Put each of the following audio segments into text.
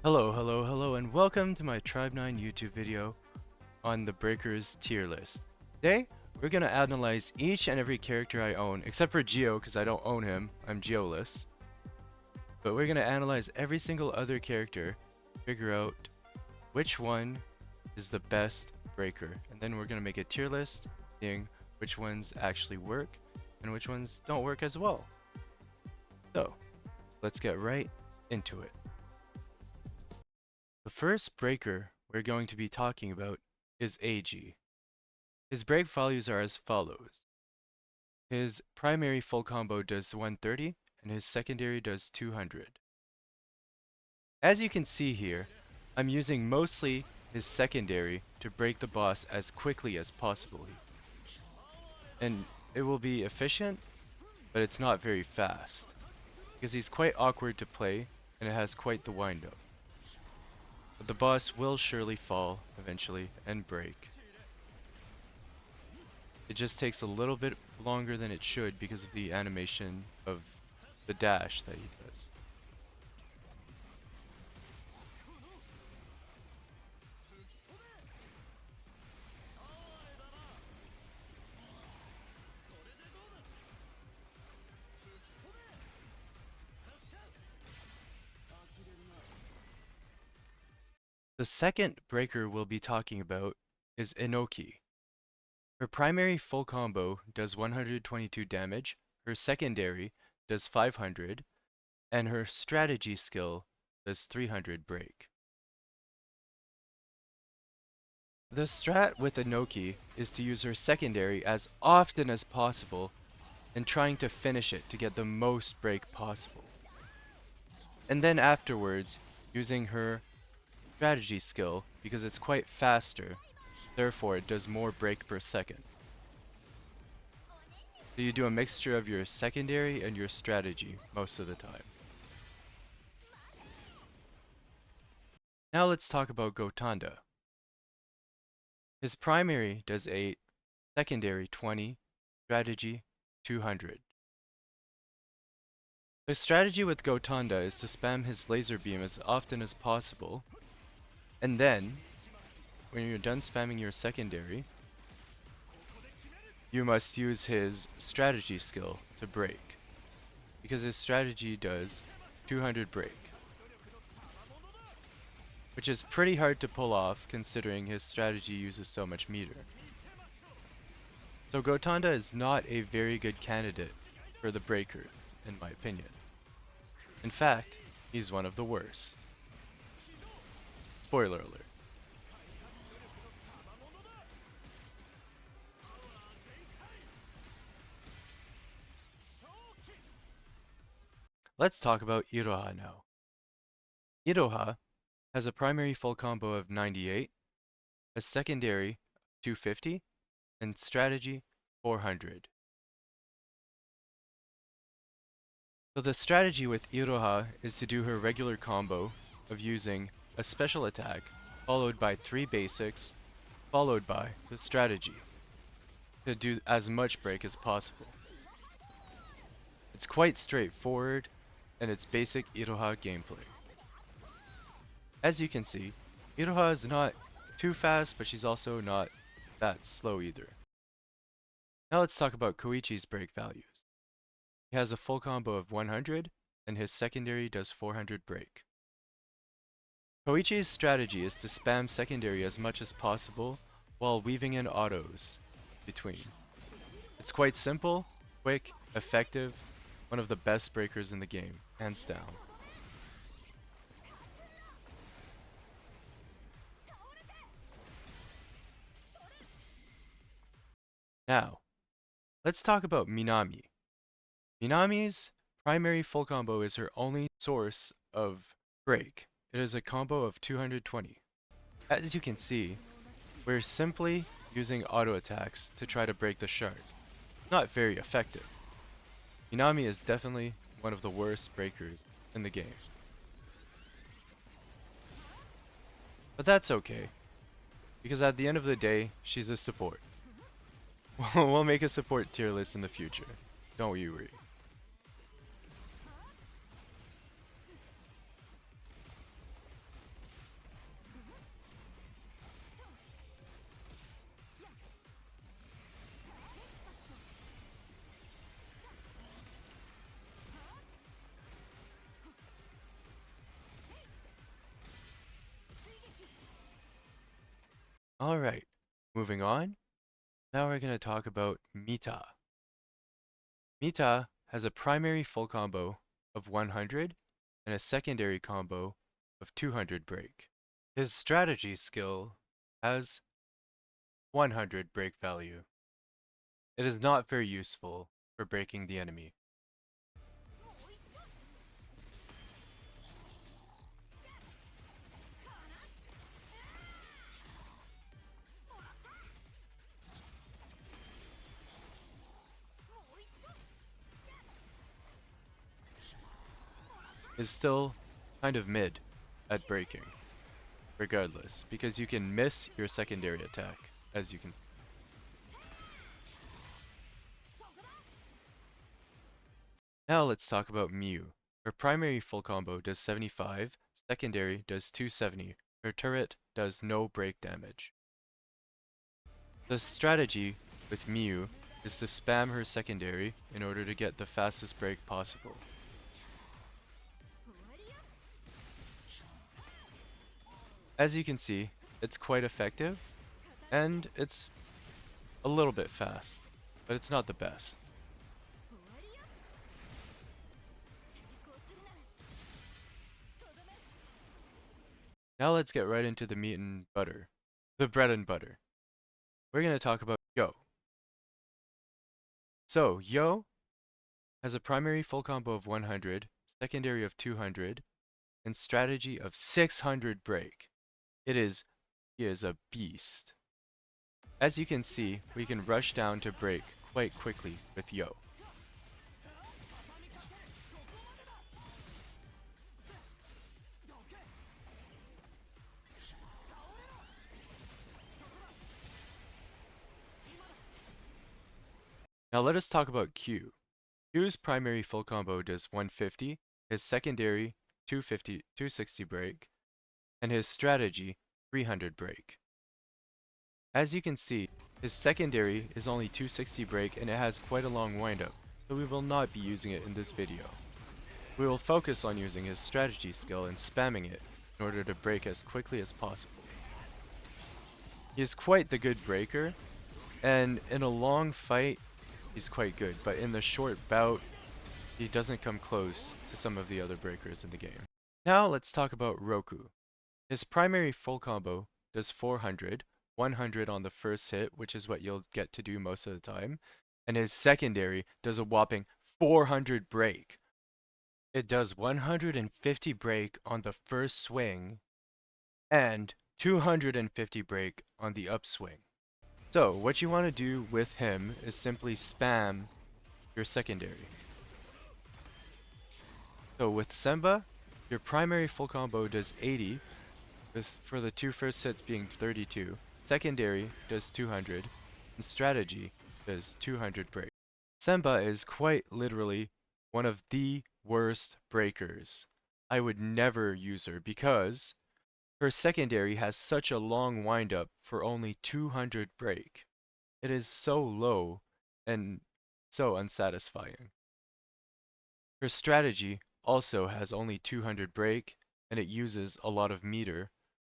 Hello, and welcome to my Tribe 9 YouTube video on the Breakers tier list. Today, we're gonna analyze each and every character I own, except for Geo, because I don't own him. I'm Geoless. But we're gonna analyze every single other character, figure out which one is the best breaker, and then we're gonna make a tier list, seeing which ones actually work and which ones don't work as well. So, let's get right into it. The first breaker we're going to be talking about is Eiji. His break values are as follows. His primary full combo does 130 and his secondary does 200. As you can see here, I'm using mostly his secondary to break the boss as quickly as possible. And it will be efficient, but it's not very fast, because he's quite awkward to play and it has quite the wind up. But the boss will surely fall eventually and break. It just takes a little bit longer than it should because of the animation of the dash that he does. The second breaker we'll be talking about is Enoki. Her primary full combo does 122 damage, her secondary does 500, and her strategy skill does 300 break. The strat with Enoki is to use her secondary as often as possible and trying to finish it to get the most break possible. And then afterwards, using her strategy skill because it's quite faster, therefore it does more break per second. So you do a mixture of your secondary and your strategy most of the time. Now let's talk about Gotanda. His primary does 8, secondary 20, strategy 200. The strategy with Gotanda is to spam his laser beam as often as possible, and then, when you're done spamming your secondary, you must use his strategy skill to break, because his strategy does 200 break, which is pretty hard to pull off considering his strategy uses so much meter. So Gotanda is not a very good candidate for the breakers, in my opinion. In fact, he's one of the worst. Spoiler alert. Let's talk about Iroha now. Iroha has a primary full combo of 98, a secondary 250, and strategy 400. So the strategy with Iroha is to do her regular combo of using a special attack followed by 3 basics followed by the strategy to do as much break as possible. It's quite straightforward and it's basic Iroha gameplay. As you can see, Iroha is not too fast, but she's also not that slow either. Now let's talk about Koichi's break values. He has a full combo of 100, and his secondary does 400 break. Koichi's strategy is to spam secondary as much as possible while weaving in autos between. It's quite simple, quick, effective, one of the best breakers in the game, hands down. Now, let's talk about Minami. Minami's primary full combo is her only source of break. It is a combo of 220. As you can see, we're simply using auto attacks to try to break the shark. Not very effective. Minami is definitely one of the worst breakers in the game. But that's okay, because at the end of the day, she's a support. We'll make a support tier list in the future. Don't you worry. Alright, moving on. Now we're going to talk about Mita. Mita has a primary full combo of 100 and a secondary combo of 200 break. His strategy skill has 100 break value. It is not very useful for breaking the enemy. Is still kind of mid at breaking, regardless, because you can miss your secondary attack, as you can see. Now let's talk about Mew. Her primary full combo does 75, secondary does 270. Her turret does no break damage. The strategy with Mew is to spam her secondary in order to get the fastest break possible. As you can see, it's quite effective, and it's a little bit fast, but it's not the best. Now let's get right into the meat and butter. The bread and butter. We're going to talk about Yo. So, Yo has a primary full combo of 100, secondary of 200, and strategy of 600 break. He is a beast. As you can see, we can rush down to break quite quickly with Yo. Now let us talk about Q. Q's primary full combo does 150, his secondary 260 break, and his strategy 300 break. As you can see, his secondary is only 260 break and it has quite a long windup, so we will not be using it in this video. We will focus on using his strategy skill and spamming it in order to break as quickly as possible. He is quite the good breaker, and in a long fight, he's quite good, but in the short bout, he doesn't come close to some of the other breakers in the game. Now let's talk about Roku. His primary full combo does 400, 100 on the first hit, which is what you'll get to do most of the time, and his secondary does a whopping 400 break. It does 150 break on the first swing, and 250 break on the upswing. So, what you want to do with him is simply spam your secondary. So with Semba, your primary full combo does 80, for the two first hits being 32, secondary does 200, and strategy does 200 break. Semba is quite literally one of the worst breakers. I would never use her because her secondary has such a long windup for only 200 break. It is so low and so unsatisfying. Her strategy also has only 200 break, and it uses a lot of meter,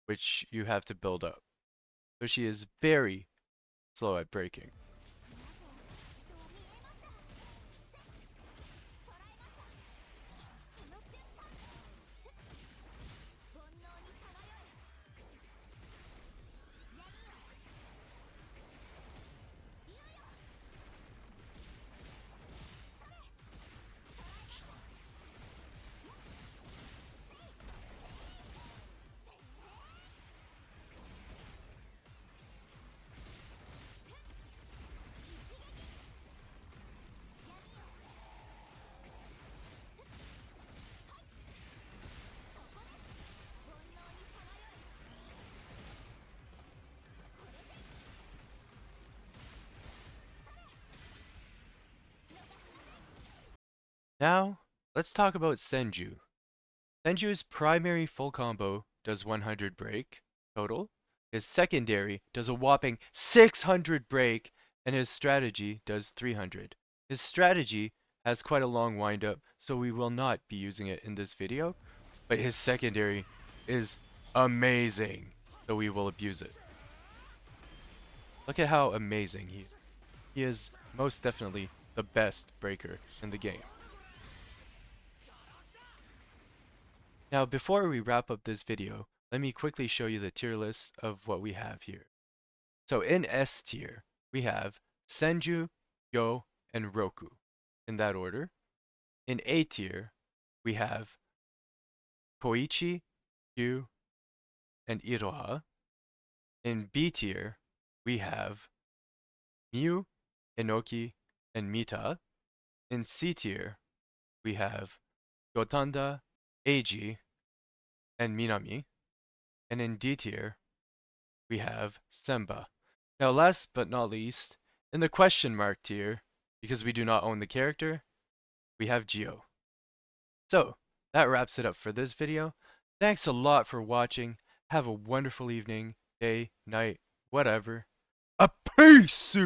which you have to build up. So she is very slow at breaking. Now, let's talk about Senju. Senju's primary full combo does 100 break total. His secondary does a whopping 600 break, and his strategy does 300. His strategy has quite a long windup, so we will not be using it in this video, but his secondary is amazing, so we will abuse it. Look at how amazing he is. He is most definitely the best breaker in the game. Now, before we wrap up this video, let me quickly show you the tier list of what we have here. So in S tier, we have Senju, Yo, and Roku, in that order. In A tier, we have Koichi, Yu, and Iroha. In B tier, we have Miu, Enoki, and Mita. In C tier, we have Gotanda, Eiji, and Minami. And in D tier, we have Semba. Now, last but not least, in the question mark tier, because we do not own the character, we have Geo. So, that wraps it up for this video. Thanks a lot for watching. Have a wonderful evening, day, night, whatever. A peace!